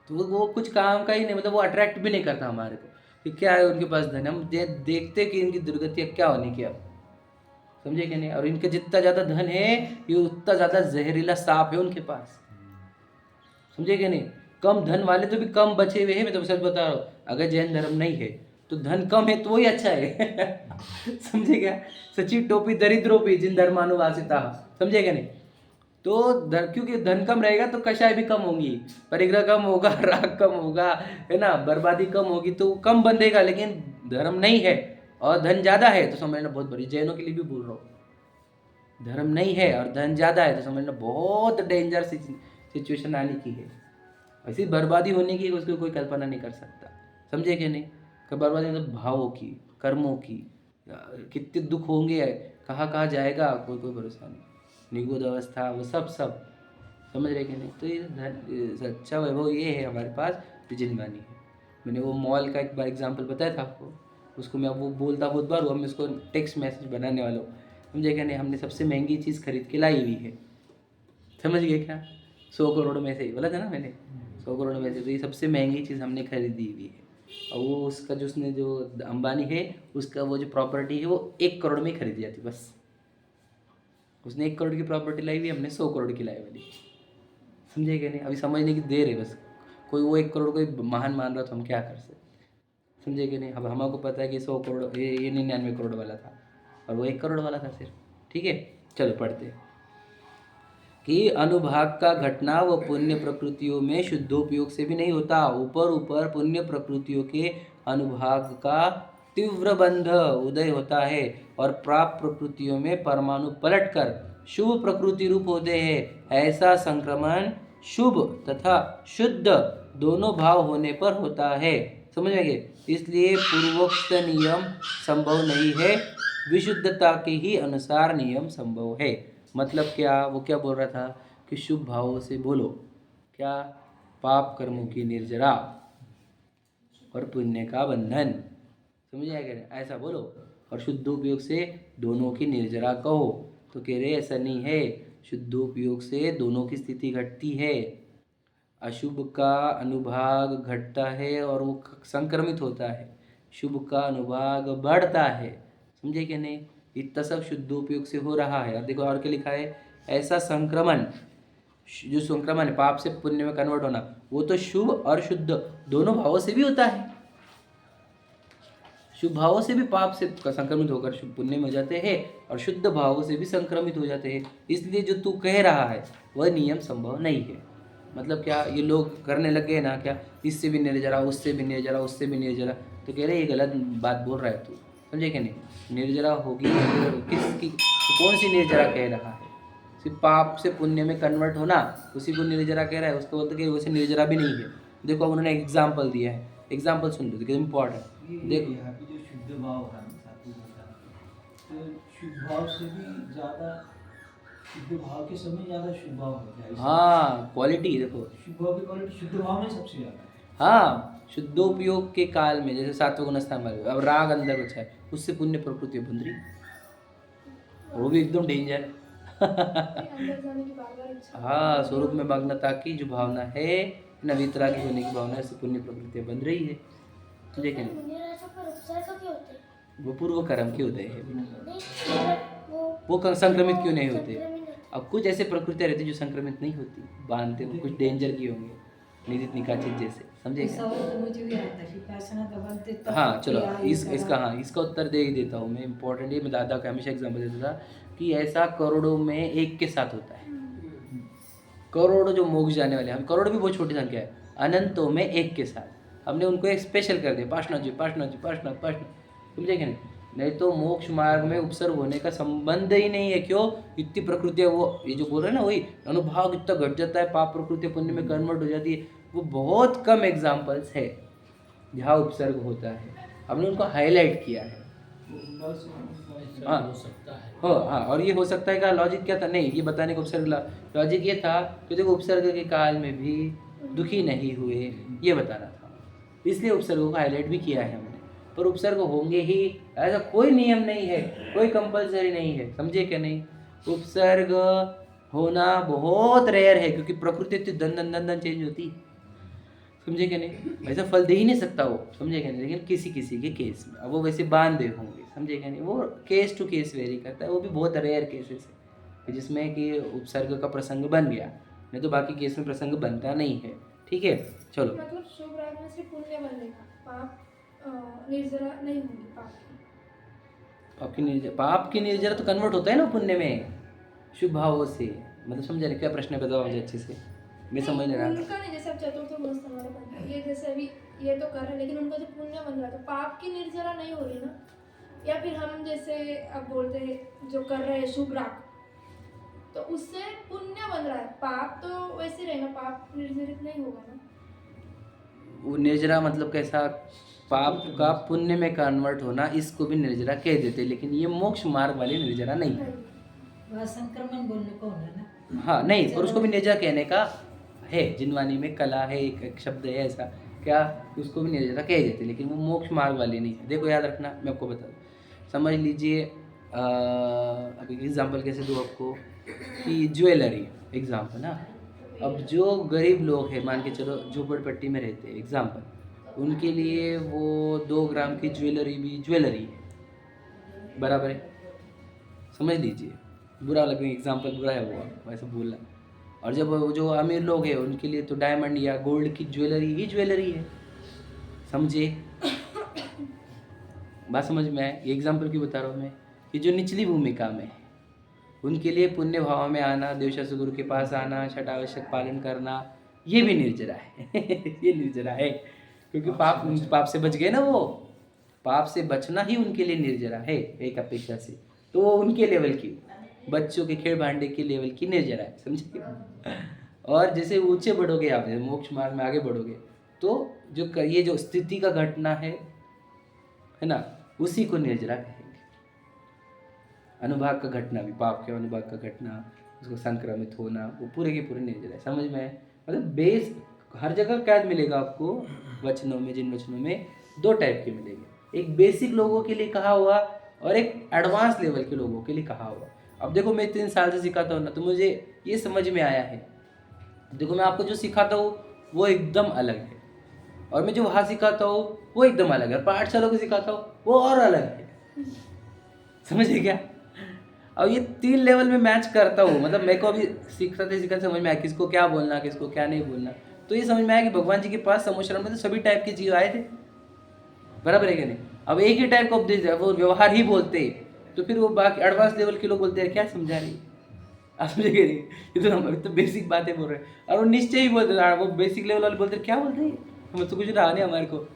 तो वो कुछ काम का ही नहीं, मतलब वो अट्रैक्ट भी नहीं करता हमारे को कि क्या है उनके पास धन। हम देखते कि इनकी दुर्गति क्या होने की अब, समझे कि नहीं? और इनके जितना ज़्यादा धन है, ये उतना ज़्यादा जहरीला सांप है उनके पास, समझे कि नहीं? कम धन वाले तो भी कम बचे हुए हैं। मैं तो सच बता रहा हूँ, अगर जैन धर्म नहीं है तो धन कम है तो वही अच्छा है। समझे क्या? सची टोपी दरिद्रोपी जिन धर्मानुवासिता, समझे क्या नहीं? तो क्योंकि धन कम रहेगा तो कषाय भी कम होंगी, परिग्रह कम होगा, राग कम होगा, है ना, बर्बादी कम होगी, तो कम बंधेगा। लेकिन धर्म नहीं है और धन ज़्यादा है तो समझना बहुत बड़ी, जैनों के लिए भी बोल रहा हूँ, धर्म नहीं है और धन ज़्यादा है तो समझना बहुत डेंजर सिचुएशन आने की है। ऐसी बर्बादी होने की उसकी कोई कल्पना नहीं कर सकता, समझे कि नहीं? बर्बादी मतलब भावों की, कर्मों की, कितने दुख होंगे, कहाँ जाएगा कोई भरोसा नहीं, निगूढ़ अवस्था, वो सब समझ रहे कि नहीं? तो ये सच्चा वैभव ये है हमारे पास, जिनवानी है। मैंने वो मॉल का एक बार एग्जाम्पल बताया था आपको, उसको मैं वो बोलता बहुत बार हुआ, मैं उसको टेक्स्ट मैसेज बनाने वाला हूँ, समझे क्या नहीं? हमने सबसे महंगी चीज़ खरीद के लाई हुई है, समझ गए क्या? 100 करोड़ में से ही बोला था ना मैंने, 100 करोड़ में से, तो ये सबसे महंगी चीज़ हमने खरीदी हुई है। और वो उसका जो उसने जो अंबानी है उसका वो जो प्रॉपर्टी है वो 1 करोड़ में ही खरीदी जाती, बस उसने 1 करोड़ की प्रॉपर्टी लाई हुई, हमने 100 करोड़ की लाई वाली, समझे क्या नहीं? अभी समझने की देर है बस। कोई वो 1 करोड़ को महान मान रहा तो हम क्या कर सकते, समझे कि नहीं? अब हमको पता है कि 100 करोड़ ये 99 करोड़ वाला था और वो 1 करोड़ वाला था सिर्फ, ठीक है? चलो पढ़ते हैं कि अनुभाग का घटना व पुण्य प्रकृतियों में शुद्धोपयोग से भी नहीं होता। ऊपर पुण्य प्रकृतियों के अनुभाग का तीव्र बंध उदय होता है और प्राप्त प्रकृतियों में परमाणु पलटकर शुभ प्रकृति रूप होते हैं। ऐसा संक्रमण शुभ तथा शुद्ध दोनों भाव होने पर होता है, समझ में गए? इसलिए पूर्वोक्त नियम संभव नहीं है, विशुद्धता के ही अनुसार नियम संभव है। मतलब क्या? वो क्या बोल रहा था कि शुभ भावों से बोलो, क्या? पाप कर्मों की निर्जरा और पुण्य का बंधन, समझ आएगा? ऐसा बोलो। और शुद्धोपयोग से दोनों की निर्जरा कहो, तो कह रहे ऐसा नहीं है, शुद्धोपयोग से दोनों की स्थिति घटती है। अशुभ का अनुभाग घटता है और वो संक्रमित होता है, शुभ का अनुभाग बढ़ता है, समझे कि नहीं? इतना सब शुद्धोपयोग से हो रहा है। अब देखो और क्या लिखा है, ऐसा संक्रमण, जो संक्रमण है पाप से पुण्य में कन्वर्ट होना, वो तो शुभ और शुद्ध दोनों भावों से भी होता है। शुभ भावों से भी पाप से संक्रमित होकर शुभ पुण्य में हो जाते हैं और शुद्ध भावों से भी संक्रमित हो जाते हैं। इसलिए जो तू कह रहा है वह नियम संभव नहीं है। मतलब क्या? ये लोग करने लग गए ना, क्या इससे भी निर्जरा, उससे भी निर्जरा, उससे भी निर्जरा, तो कह रहे ये गलत बात बोल रहा है तू, समझे क्या नहीं? निर्जरा होगी किसकी? कौन सी निर्जरा कह रहा है? सिर्फ पाप से पुण्य में कन्वर्ट होना, उसी को निर्जरा कह रहा है। उसको बोलते कि वैसे निर्जरा भी नहीं है। देखो अब उन्होंने एग्जाम्पल दिया है एग्जाम्पल सुन लो, देखो इम्पोर्टेंट। ये देखो यहाँ पे जो शुद्ध भाव था ना सात्विक होता, तो शुद्ध भाव से भी ज्यादा शुद्ध भाव के समय ज्यादा शुभ भाव होता है। हाँ, क्वालिटी देखो। शुभ भाव की क्वालिटी शुद्ध भाव में सबसे ज्यादा है। हाँ, शुद्धोपयोग के काल में जैसे सात्विक गुण स्थान वाले, अब राग अंदर बचा है, उससे पुण्य प्रकृति बन रही, वो भी एकदम डेंजर है। अंदर जाने की बार बार इच्छा। हाँ, स्वरूप में मग्नता की जो भावना है, न वितरागी होने की भावना से पुण्य प्रकृति बन रही है। ठीक है, वो पूर्व कर्म के उदय है, वो संक्रमित क्यों नहीं होते? अब कुछ ऐसे प्रकृतियाँ रहती जो संक्रमित नहीं होती, बांधते वो कुछ डेंजर की होंगे, निदित निकाचित जैसे, समझे क्या? सवाल तो मुझे भी आता है कि पैसा दबाते तो हाँ चलो, क्या इसका उत्तर दे ही देता हूँ मैं। इम्पोर्टेंट है, मैं दादा का हमेशा एग्जाम्पल देता था कि ऐसा करोड़ों में एक के साथ होता है। करोड़ों जो मोक्ष जाने वाले, हम करोड़ भी बहुत छोटी संख्या है, अनंतों में एक के साथ हमने उनको एक स्पेशल कर दिया, पार्षनाथ, समझे क्या? नहीं तो मोक्ष मार्ग में उपसर्ग होने का संबंध ही नहीं है। क्यों? इतनी प्रकृति है, वो ये जो बोल रहे हैं ना, वही अनुभाव कितना घट जाता है, पाप प्रकृति पुण्य में कन्वर्ट हो जाती है, वो बहुत कम एग्जाम्पल्स है जहाँ उपसर्ग होता है, हमने उनको हाईलाइट किया है। ऐसा हाँ। हो सकता है। हाँ, और ये हो सकता है का लॉजिक क्या था? नहीं, ये बताने का उपसर्ग लॉजिक ये था कि देखो उपसर्ग के काल में भी दुखी नहीं हुए, ये बताना था, इसलिए उपसर्गों को हाईलाइट भी किया है हमने। पर उपसर्ग होंगे ही, ऐसा कोई नियम नहीं है, कोई कंपलसरी नहीं है, समझे क्या? नहीं, उपसर्ग होना बहुत रेयर है, क्योंकि प्रकृति तो दन चेंज होती, समझे क्या? नहीं, वैसा फल दे ही नहीं सकता वो, समझे क्या? नहीं, लेकिन किसी किसी के केस में, अब वो वैसे बांधे होंगे, समझे क्या? नहीं, वो केस टू केस वेरी करता है, वो भी बहुत रेयर केसेस है जिसमें कि उपसर्ग का प्रसंग बन गया, नहीं तो बाकी केस में प्रसंग बनता नहीं है। ठीक है, चलो। मतलब शुभ राग में सिर्फ पुण्य बनेगा, पाप निर्जरा नहीं होगी। पाप की निर्जरा तो कन्वर्ट होता है ना पुण्य में, शुभ भावों से। मतलब समझा नहीं क्या प्रश्न बताओ मुझे अच्छे से, मैं समझ नहीं रहा। उनका नहीं, जैसे अब चतुर्थ गुण हमारे बन गया, ये जैसे अभी ये तो कर रहे हैं, लेकिन उनका जो पुण्य बन रहा है तो पाप की निर्जरा नहीं हो रही ना। या फिर हम जैसे अब बोलते हैं जो कर रहे हैं शुभ राग, तो उससे पुण्य बन रहा है, पाप तो वैसे रहेगा, पाप निर्जरित नहीं होगा ना। वो निर्जरा मतलब कैसा? पाप का पुण्य में कन्वर्ट होना, इसको भी निर्जरा कह देते, लेकिन ये मोक्ष मार्ग वाली निर्जरा नहीं है। वह संक्रमण बोलने को होना ना। हाँ नहीं, पर उसको भी निर्जरा कहने का है, जिनवानी में कला है, एक शब्द है ऐसा क्या, उसको भी निर्जरा कह देते, लेकिन वो मोक्ष मार्ग वाली नहीं है। देखो याद रखना, मैं आपको बता दूँ, समझ लीजिए। अभी एग्जाम्पल कैसे दूँ आपको, कि ज्वेलरी एग्जाम्पल ना, अब जो गरीब लोग हैं, मान के चलो झोपड़पट्टी में रहते हैं एग्जाम्पल, उनके लिए वो 2 ग्राम की ज्वेलरी भी ज्वेलरी है, बराबर है, समझ लीजिए। बुरा लगे, एग्जाम्पल बुरा है वो वैसे बोलना। और जब जो अमीर लोग हैं उनके लिए तो डायमंड या गोल्ड की ज्वेलरी ही ज्वेलरी है, समझे? बात समझ में आए? ये एग्जाम्पल क्यों बता रहा हूँ मैं, कि जो निचली भूमिका में है उनके लिए पुण्य भाव में आना, देवशास्त्र गुरु के पास आना, छठावश्यक पालन करना, ये भी निर्जरा है। ये निर्जरा है, क्योंकि पाप से बच गए ना, वो पाप से बचना ही उनके लिए निर्जरा है एक अपेक्षा से, तो वो उनके लेवल की, बच्चों के खेल भांडे के लेवल की निर्जरा है, समझे? और जैसे ऊंचे बढ़ोगे आप, मोक्ष मार्ग में आगे बढ़ोगे, तो जो ये जो स्थिति का घटना है ना, उसी को निर्जरा कहेंगे। अनुभाग का घटना भी, पाप के अनुभाग का घटना, उसको संक्रमित होना, वो पूरे के पूरे निर्जरा है, समझ में आए? मतलब बेस हर जगह क्या मिलेगा आपको वचनों में, जिन वचनों में 2 टाइप के मिलेंगे, एक बेसिक लोगों के लिए कहा हुआ और एक एडवांस लेवल के लोगों के लिए कहा हुआ। अब देखो मैं 3 साल से सिखाता हूँ ना, तो मुझे ये समझ में आया है, देखो मैं आपको जो सिखाता हूँ वो एकदम अलग है, और मैं जो वहाँ सिखाता हूँ वो एकदम अलग है, पाठशाला को सिखाता हूँ वो और अलग है, समझे क्या? अब ये 3 लेवल में मैच करता हूँ, मतलब मेरे को अभी सिखाते समझ में आया किसको क्या बोलना, किसको क्या नहीं बोलना, तो ये समझ में आया कि भगवान जी के पास समुश्रम में तो सभी टाइप के जीव आए थे, बराबर है कि नहीं? अब एक ही टाइप का उपदेश है, वो व्यवहार ही बोलते, तो फिर वो बाकी एडवांस लेवल के लोग बोलते हैं क्या समझा रही, आप समझे कि नहीं? ये तो हम तो बेसिक बातें बोल रहे हैं, और वो निश्चय ही बोलते हैं, वो बेसिक लेवल वाले बोलते हैं क्या बोलते हैं, हम तो कुछ रहा नहीं हमारे को,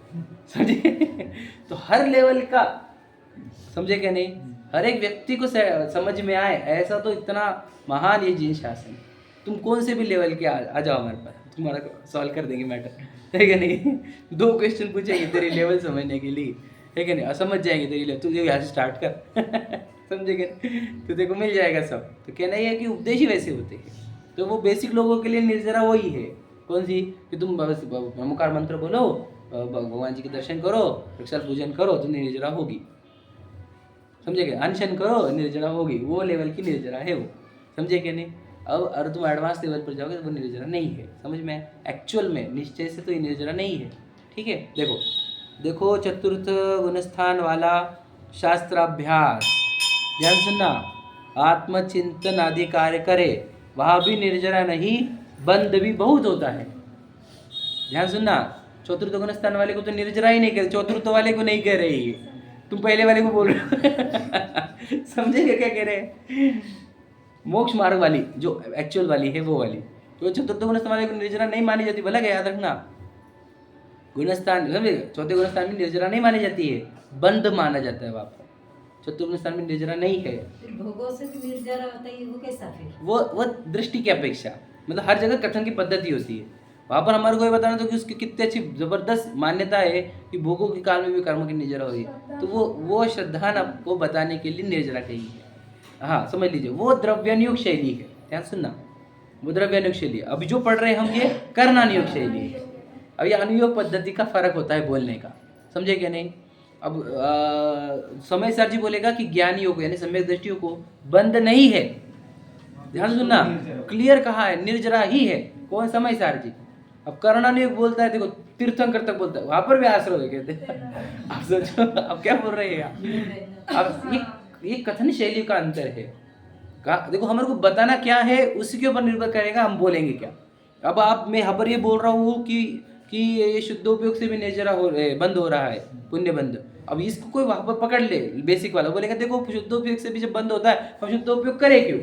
समझे? तो हर लेवल का, समझे क्या नहीं, हर एक व्यक्ति को समझ में आए, ऐसा तो इतना महान ये जीन शासन, तुम कौन से भी लेवल के आ जाओ हमारे पास, तुम्हारा सॉल्व कर देंगे मैटर, है क्या नहीं। 2 क्वेश्चन पूछेंगे तेरे लेवल समझने के लिए, है क्या नहीं, और समझ जाएंगे तेरे लेवल, तू यहाँ से स्टार्ट कर समझेगा, तो देखो मिल जाएगा सब। तो कहना ये है कि उपदेश ही वैसे होते हैं। तो वो बेसिक लोगों के लिए निर्जरा वही है, कौन सी, कि तुम बस नमोकार मंत्र बोलो, भगवान जी के दर्शन करो, वृक्षाल पूजन करो, तो निर्जरा होगी, समझेगा, अनशन करो निर्जरा होगी, वो लेवल की निर्जरा है वो, समझे क्या नहीं। अब अगर तुम एडवांस लेवल पर जाओगे तो वो निर्जरा नहीं है, समझ में, एक्चुअल में निश्चय से तो ये निर्जरा नहीं है, ठीक है। देखो देखो चतुर्थ गुणस्थान वाला शास्त्राभ्यास, ध्यान सुनना, आत्मचिंतन आदि कार्य करे, वहाँ भी निर्जरा नहीं, बंध भी बहुत होता है। ध्यान सुनना, चतुर्थ गुणस्थान वाले को तो निर्जरा ही नहीं कह, चतुर्थ वाले को नहीं कह रही है, तुम पहले वाले को बोल रहे हो समझेगा क्या कह रहे हैं। मोक्ष मार्ग वाली जो एक्चुअल वाली है वो वाली, तो चतुर्थ गुणस्थान वाले को निर्जरा नहीं मानी जाती, भला क्या याद रखना, गुणस्थान समझे, चौथे गुणस्थान में निर्जरा नहीं मानी जाती है, बंध माना जाता है वहाँ पर, चतुर्थ गुणस्थान में निर्जरा नहीं है। फिर भोगों से भी निर्जरा होता है, वो कैसा फिर? वो दृष्टि की अपेक्षा, मतलब हर जगह कथन की पद्धति होती है, वहाँ पर हमारे को ये बताना तो कि उसकी कितनी अच्छी जबरदस्त मान्यता है कि भोगों के काल में भी कर्म की निर्जरा हुई, तो वो श्रद्धा आपको बताने के लिए निर्जरा कही है। हाँ समझ लीजिए, वो द्रव्यानुयोग शैली है, ध्यान सुनना, वो द्रव्यानुयोग शैली है। अभी जो पढ़ रहे हैं हम ये कर्णानुयोग शैली है। अब ये अनुयोग पद्धति का फर्क होता है बोलने का, समझे क्या नहीं। अब समय सर जी बोलेगा कि ज्ञान योग यानी सम्यक दृष्टियों को बंद नहीं है, ध्यान सुनना, क्लियर कहा है, निर्जरा ही है, कौन, समय सर जी। अब कर्णानुयोग बोलता है, देखो तीर्थंकर तक बोलता है, वहां पर भी आश्रय है कहते हैं। अब सोचो अब क्या बोल रहे हैं आप। अब ये कथन शैली का अंतर है, देखो हमारे को बताना क्या है उसी के ऊपर निर्भर करेगा हम बोलेंगे क्या। अब आप, मैं यहाँ पर ये बोल रहा हूँ कि ये शुद्धोपयोग से भी निर्जरा बंद हो रहा है, पुण्य बंद। अब इसको कोई वहां पर पकड़ ले, बेसिक वाला बोलेगा देखो शुद्धोपयोग से भी जब बंद होता है हम शुद्धोपयोग करें क्यों,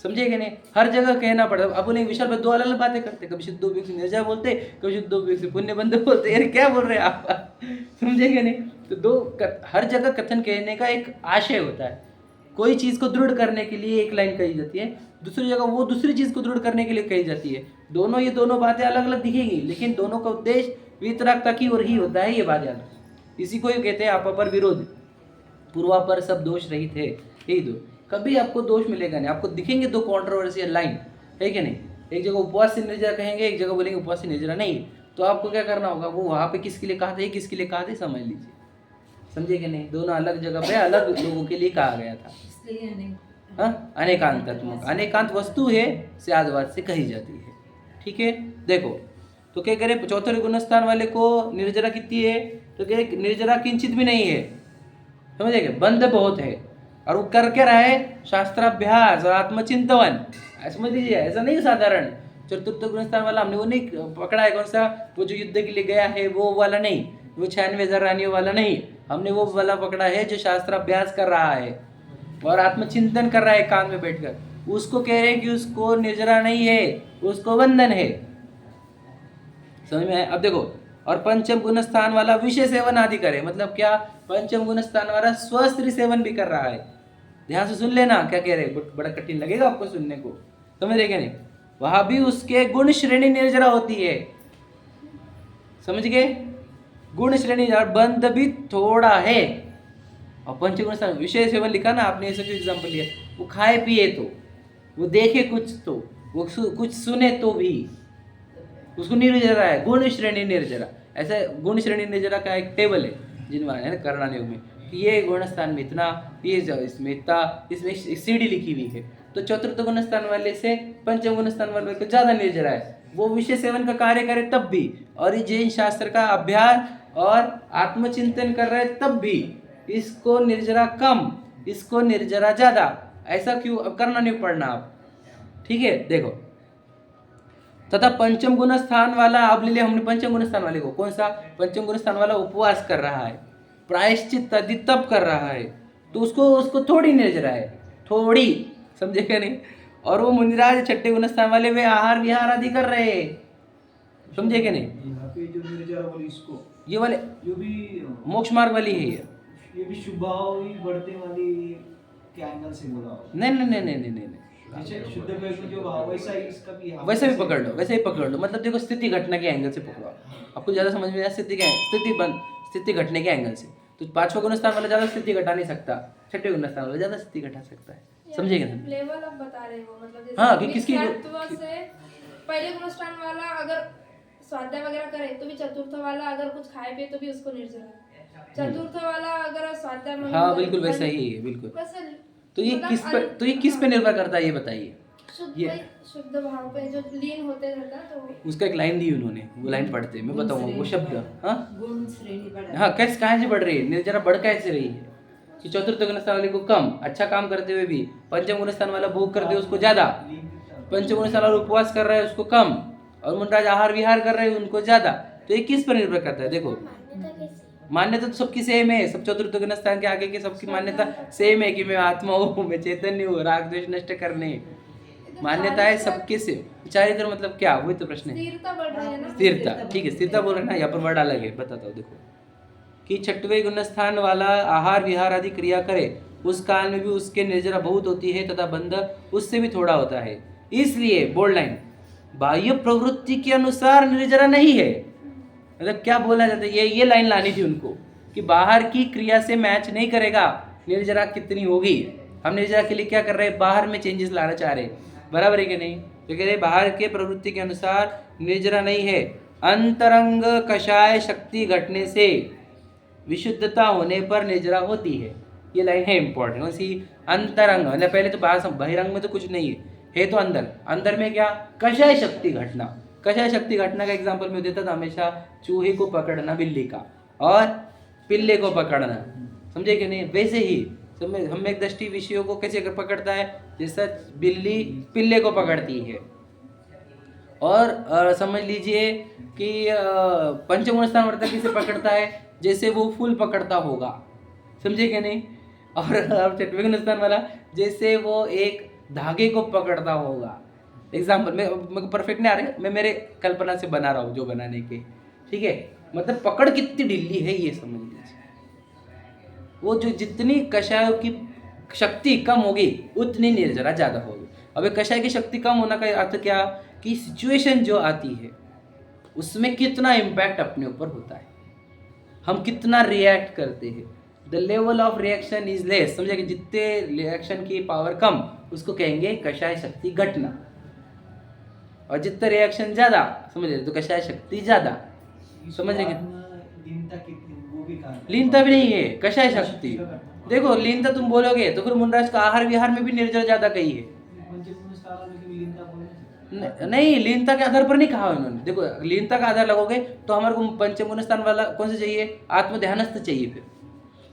समझेगा नहीं, हर जगह कहना पड़ता है। अब बोलेंगे विशाल भाई 2 अलग बातें करते, कभी शुद्धोपयोग से निर्जरा बोलते, कभी शुद्धोपयोग से पुण्य बंद बोलते, यार क्या बोल रहे हैं आप समझेगा नहीं। तो हर जगह कथन कहने का एक आशय होता है, कोई चीज़ को दृढ़ करने के लिए एक लाइन कही जाती है, दूसरी जगह वो दूसरी चीज़ को दृढ़ करने के लिए कही जाती है। ये दोनों बातें अलग अलग दिखेंगी, लेकिन दोनों का उद्देश्य वितरागता की ओर ही होता है, ये बात याद रखो। इसी को ये कहते हैं अपर विरोध, पूर्वापर सब दोष रहित है, यही दो, कभी आपको दोष मिलेगा नहीं। आपको दिखेंगे 2 कॉन्ट्रोवर्शियल लाइन, है कि नहीं, एक जगह उपवास से निर्जरा कहेंगे, एक जगह बोलेंगे उपवास से निर्जरा नहीं, तो आपको क्या करना होगा, वो वहाँ पे किसके लिए कहा था, किसके लिए कहा था समझ लीजिए, समझे कि नहीं। दोनों अलग जगह पे अलग लोगों के लिए कहा गया था, इसलिए अनेकांतात्मक, अनेकांत वस्तु है स्यादवाद से कही जाती है, ठीक है। देखो तो क्या करे, चौथे गुणस्थान वाले को निर्जरा कितनी है, तो क्या निर्जरा किंचित भी नहीं है, समझेगा, बंध बहुत है, और वो कर क्या रहा है, शास्त्राभ्यास और आत्मचिंतन, समझ लीजिए, ऐसा नहीं साधारण। चतुर्थ गुणस्थान वाला हमने वो नहीं पकड़ा है, कौन सा, वो जो युद्ध के लिए गया है वो वाला नहीं, वो 96,000 रानियों वाला नहीं, हमने वो वाला पकड़ा है जो शास्त्राभ्यास कर रहा है और आत्मचिंतन कर रहा है कान में बैठकर, उसको कह रहे हैं कि उसको निर्जरा नहीं है, उसको बंधन है, समझ में है। अब देखो, और पंचम गुण स्थान वाला विषय सेवन आदि करे, मतलब क्या, पंचम गुण स्थान वाला स्वस्त्री सेवन भी कर रहा है। ध्यान से सुन लेना क्या कह रहे हैं, बड़ा कठिन लगेगा आपको सुनने को, समझ रहे क्या नहीं, वहां भी उसके गुण श्रेणी निर्जरा होती है, समझ गए, गुण श्रेणी बंध भी थोड़ा है। और पंचगुण स्थान विषय सेवन लिखा ना आपने, ऐसे एग्जाम्पल लिया, वो खाए पिए तो, वो देखे कुछ तो, वो कुछ सुने तो भी उसको निर्जरा है, गुण श्रेणी निर्जरा। ऐसा गुण श्रेणी निर्जरा का एक टेबल है जिनमें है ना कर्णानुयोग में, कि ये गुण स्थान में इतना, ये इसमें इतना, इसमें सीढ़ी लिखी हुई है। तो चतुर्थ गुण स्थान वाले से पंचम गुण स्थान वाले को ज्यादा निर्जरा है, वो विषय सेवन का कार्य करे तब भी, और ये जैन शास्त्र का अभ्यास और आत्मचिंतन कर रहे तब भी, इसको निर्जरा कम, इसको निर्जरा ज्यादा। ऐसा क्यों, अब कर्णानुयोग पढ़ना आप, ठीक है। देखो, तथा पंचम गुण स्थान वाला, अब ले लिया हमने पंचम गुण स्थान वाले को, कौन सा, पंचम गुण स्थान वाला उपवास कर रहा है, प्रायश्चित आदि तप कर रहा है, तो उसको थोड़ी निर्जरा है, थोड़ी, समझे क्या नहीं। और वो मुनिराज छठे गुण स्थान वाले वे आहार विहार आदि कर रहे हैं, समझे क्या नहीं। यहाँ पे जो निर्जरा वाली, इसको ये वाले जो भी मोक्ष मार्ग वाली है, ये भी शुभ भाव ही बढ़ते वाली के एंगल से बोला हो। नहीं नहीं नहीं नहीं नहीं नहीं, जैसे शुद्ध प्रयोग में जो भाव वैसा ही इसका भी वैसे भी पकड़ लो, वैसे ही पकड़ लो, मतलब देखो स्थिति घटना के एंगल से पकड़ो, आपको ज़्यादा समझ में आया स्थिति घटने के एंगल से। तो पांचवा गुण स्थान वाला ज़्यादा स्थिति घटा नहीं सकता, छठे गुण स्थान वाला ज़्यादा स्थिति घटा सकता है, समझेगा ना? लेवल आप बता रहे हो मतलब जैसे हाँ, कि किसकी सत्व से पहले गुणस्थान वाला अगर स्वाध्याय वगैरह करे तो भी चतुर्थ वाला अगर कुछ खाए पिए तो भी उसको निर्जला, चतुर्थ वाला अगर स्वाध्याय में हाँ बिल्कुल वैसा ही है, बिल्कुल। वैसे तो ये मतलब किस पे, तो ये किस पे निर्भर करता है ये बताइए? शुद्ध शुद्ध भाव पे जो लीन होते रहता है तो उसका एक लाइन दी उन्होंने, वो लाइन पढ़ते हैं, मैं बताऊंगा वो शब्द। हाँ गुण श्रेणी बढ़ा। हाँ, कैसे कहाँ से बढ़ रही है, निर्जरा बढ़ कैसे रही है कि चतुर्थ गुण स्थान वाले को कम, अच्छा काम करते हुए भी, पंचम गुण स्थान वाला भोग करते हुए उसको ज्यादा, पंचम गुण स्थान वाला उपवास कर रहा है उसको कम, और मुंडराज आहार विहार कर रहे हैं उनको ज्यादा। तो ये किस पर निर्भर करता है? देखो मान्यता तो सबकी सेम है, सब चतुर्थ गुण स्थान के आगे की सबकी मान्यता सेम है कि मैं आत्मा हूँ, मैं चैतन्य हूँ, राग द्वेष नष्ट करने, मान्यता है सबके से। चारित्र मतलब क्या, वही तो प्रश्न है। स्थिरता बढ़ रही है ना, स्थिरता, ठीक है, स्थिरता बोल रहे हैं ना, यहाँ पर वर्ड अलग है, बताता हूँ। देखो कि छठवें गुणस्थान वाला आहार विहार आदि क्रिया करे उस काल में भी उसके निर्जरा बहुत होती है तथा बंध उससे भी थोड़ा होता है, इसलिए बोल्ड लाइन बाह्य प्रवृत्ति के अनुसार निर्जरा नहीं है। मतलब क्या बोलना चाहते हैं, ये लाइन लानी थी उनको कि बाहर की क्रिया से मैच नहीं करेगा निर्जरा कितनी होगी। हम निर्जरा के लिए क्या कर रहे हैं, बाहर में चेंजेस लाना चाह रहे हैं, बराबर है कि नहीं? तो कह रहे बाहर के प्रवृत्ति के अनुसार निर्जरा नहीं है, अंतरंग कषाय शक्ति घटने से विशुद्धता होने पर निर्जरा होती है। ये लाइन है इंपॉर्टेंट। कौन सी? अंतरंग, मतलब पहले तो बाहर बहिरंग में तो कुछ नहीं है तो अंदर, अंदर में क्या, कषाय शक्ति घटना। कषाय शक्ति घटना का एग्जांपल मैं देता था हमेशा, चूहे को पकड़ना बिल्ली का और पिल्ले को पकड़ना, समझे कि नहीं? वैसे ही हम एक दृष्टि विषयों को कैसे पकड़ता है, जैसा बिल्ली पिल्ले को पकड़ती है। और समझ लीजिए कि पंचम स्थान वर्तक किसे पकड़ता है, जैसे वो फूल पकड़ता होगा, समझे कि नहीं? और छठवें स्थान वाला जैसे वो एक धागे को पकड़ता होगा। एग्जाम्पल मैं परफेक्ट नहीं आ रहा, मैं मेरे कल्पना से बना रहा हूँ जो बनाने के, ठीक है? मतलब पकड़ कितनी ढीली है ये समझ लीजिए। वो जो जितनी कषायों की शक्ति कम होगी उतनी निर्जरा ज़्यादा होगी। अब ये कषाय की शक्ति कम होना का अर्थ क्या, कि सिचुएशन जो आती है उसमें कितना इम्पैक्ट अपने ऊपर होता है, हम कितना रिएक्ट करते हैं। The level of reaction is less, समझे कि जितने रिएक्शन की पावर कम उसको कहेंगे कषाय शक्ति घटना, और जितना रिएक्शन ज़्यादा समझ रहे तो कषाय शक्ति ज़्यादा। समझ रहे लीनता भी नहीं है, कषाय शक्ति। देखो लीनता तुम बोलोगे तो फिर मुनराज का आहार विहार में भी निर्जर ज़्यादा कही है। नहीं, लीनता के आधार पर नहीं कहा उन्होंने। देखो लीनता का आधार लगोगे तो हमारे को पंचम गुणस्थान वाला कौन से चाहिए, आत्म ध्यानस्थ चाहिए फिर।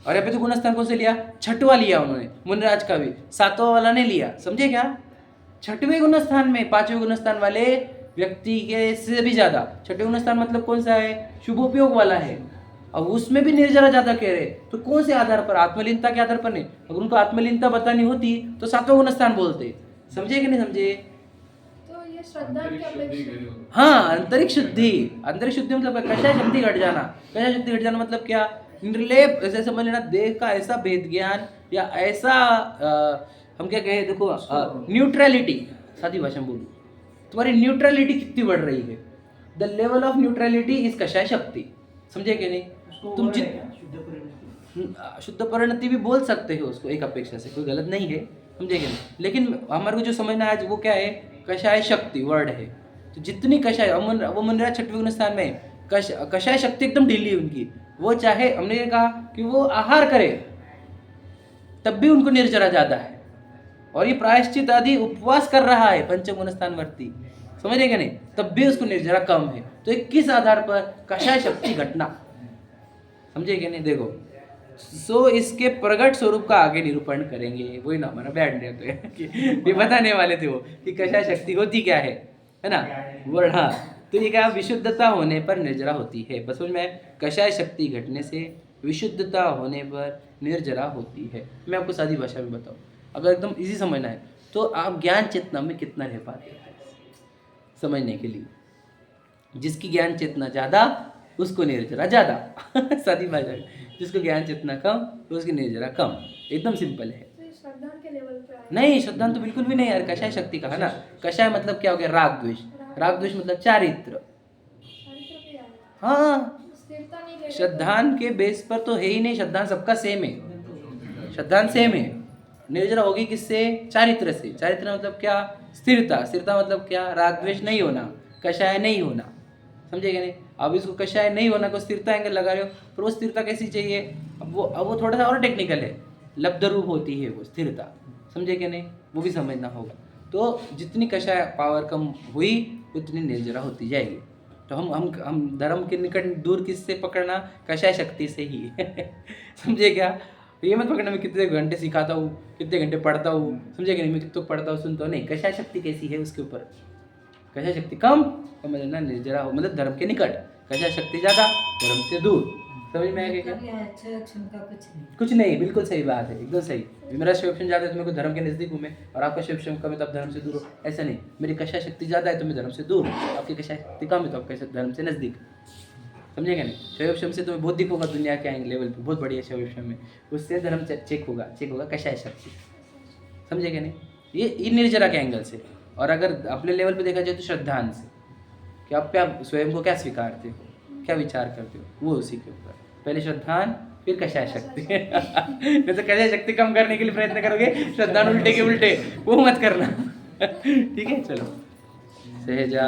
और यहाँ पे तो गुणस्थान कौन से लिया, छठवा लिया उन्होंने, मुनराज का भी सातवां वाला नहीं लिया, समझे क्या? छठवें गुणस्थान में पांचवें गुणस्थान वाले व्यक्ति के से भी ज्यादा, छठवें गुणस्थान मतलब कौन सा है, शुभोपयोग वाला है, और उसमें भी निर्जरा ज्यादा कह रहे। तो कौन से आधार पर, आत्मलीनता के आधार पर नहीं। अगर उनको आत्मलीनता बतानी होती तो सातवां गुणस्थान बोलते, समझे कि नहीं समझे? तो ये श्रद्धा की अपेक्षा, हाँ, आंतरिक शुद्धि। आंतरिक शुद्धि मतलब कषाय शक्ति घट जाना। कषाय शक्ति घट जाना मतलब क्या, निर्लेप, ऐसे समझ लेना, देह का ऐसा भेद ज्ञान या ऐसा हम क्या कहें, देखो न्यूट्रलिटी, सादी भाषा में बोलूँ, तुम्हारी न्यूट्रलिटी कितनी बढ़ रही है। The level of neutrality is कषाय शक्ति, समझे कि नहीं? तुम शुद्ध परिणति भी बोल सकते हो उसको एक अपेक्षा से, कोई गलत नहीं है, समझे कि नहीं? लेकिन हमारे को जो समझना है वो क्या है, कषाय शक्ति वर्ड है। तो जितनी कषाय, वो मुनराज छठवें गुणस्थान में कषाय शक्ति एकदम ढीली है उनकी। वो चाहे, हमने ये कहा कि वो आहार करे तब भी उनको निर्जरा ज्यादा है, और ये प्रायश्चित आदि उपवास कर रहा है पंचम गुणस्थान वर्ती, समझ रहे कि नहीं, तब भी उसको निर्जरा कम है। तो ये किस आधार पर, कषाय शक्ति घटना, समझे कि नहीं? देखो सो इसके प्रगट स्वरूप का आगे निरूपण करेंगे, वही ना हमारा बैठ रहे तो ये बताने वाले थे वो कि कषाय शक्ति होती क्या है ना वर्ड। हाँ, तो ये क्या, विशुद्धता होने पर निर्जरा होती है। बस समझ में, कषाय शक्ति घटने से विशुद्धता होने पर निर्जरा होती है। मैं आपको सादी भाषा में बताऊँ, अगर एकदम इजी समझना है तो आप ज्ञान चेतना में कितना रह पाते हैं समझने के लिए। जिसकी ज्ञान चेतना ज़्यादा उसको निर्जरा ज़्यादा सादी भाषा में, जिसको ज्ञान चेतना कम तो उसकी निर्जरा कम, एकदम सिंपल है। तो श्रद्धान के लेवल पे आए। नहीं, श्रद्धान तो बिल्कुल भी नहीं यार, कषाय शक्ति कहा ना। कषाय मतलब क्या हो गया? राग द्वेष। राग द्वेष मतलब चारित्र। चरित्र पे आए। हाँ, स्थिरता नहीं ले रहे। श्रद्धान के बेस पर तो है ही नहीं, श्रद्धान सबका सेम है, श्रद्धान सेम है। निर्जरा होगी किससे? चारित्र से। चारित्र मतलब क्या? स्थिरता। स्थिरता मतलब क्या? राग द्वेष नहीं होना, कषाय नहीं होना, समझे क्या नहीं? अब इसको कषाय नहीं होना को स्थिरता एंगल लगा रहे हो, पर वो स्थिरता कैसी चाहिए? अब वो थोड़ा सा और टेक्निकल है, लब्ध रूप होती है वो स्थिरता, समझे क्या नहीं? वो भी समझना होगा। तो जितनी कषाय पावर कम हुई उतनी निर्जरा होती जाएगी। तो हम धर्म के निकट दूर किससे पकड़ना? कषाय शक्ति से ही समझे क्या? ये मत पकड़ना मैं कितने घंटे सिखाता हूँ, कितने घंटे पढ़ता हूँ, समझे क्या नहीं? मैं कितना पढ़ता हूँ, सुनता हूँ, नहीं। कषाय शक्ति कैसी है उसके ऊपर। कषाय शक्ति कम तो मतलब निर्जरा हो, मतलब धर्म के निकट। कषाय शक्ति ज़्यादा, धर्म से दूर। समझ में आएगा क्या? कभी अच्छा का कुछ नहीं। कुछ नहीं, बिल्कुल सही बात है, एकदम सही। मेरा शिवक्षम ज़्यादा है तो मेरे को धर्म के नज़दीक हूँ मैं, और आपका शिवक्षम कम है तो आप धर्म से दूर हो, ऐसा नहीं। मेरी कषाय शक्ति ज़्यादा है तो मैं धर्म से दूर हूँ, आपकी कषाय शक्ति कम है तो आप धर्म से नज़दीक, समझेगा नहीं? शिवक्षम से तुम्हें बहुत दिखोगा दुनिया के लेवल पे, बहुत बढ़िया शिवक्षम में, उससे धर्म चेक होगा कषाय शक्ति, समझेगा नहीं? ये निर्जरा के एंगल से। और अगर अपने लेवल पे देखा जाए तो श्रद्धान से, कि आप क्या स्वयं को क्या स्वीकारते हो, क्या विचार करते हो, वो उसी के ऊपर। पहले श्रद्धान फिर कषाय शक्ति नहीं तो कषाय शक्ति कम करने के लिए प्रयत्न करोगे, श्रद्धान उल्टे के उल्टे, वो मत करना ठीक है, चलो सहजा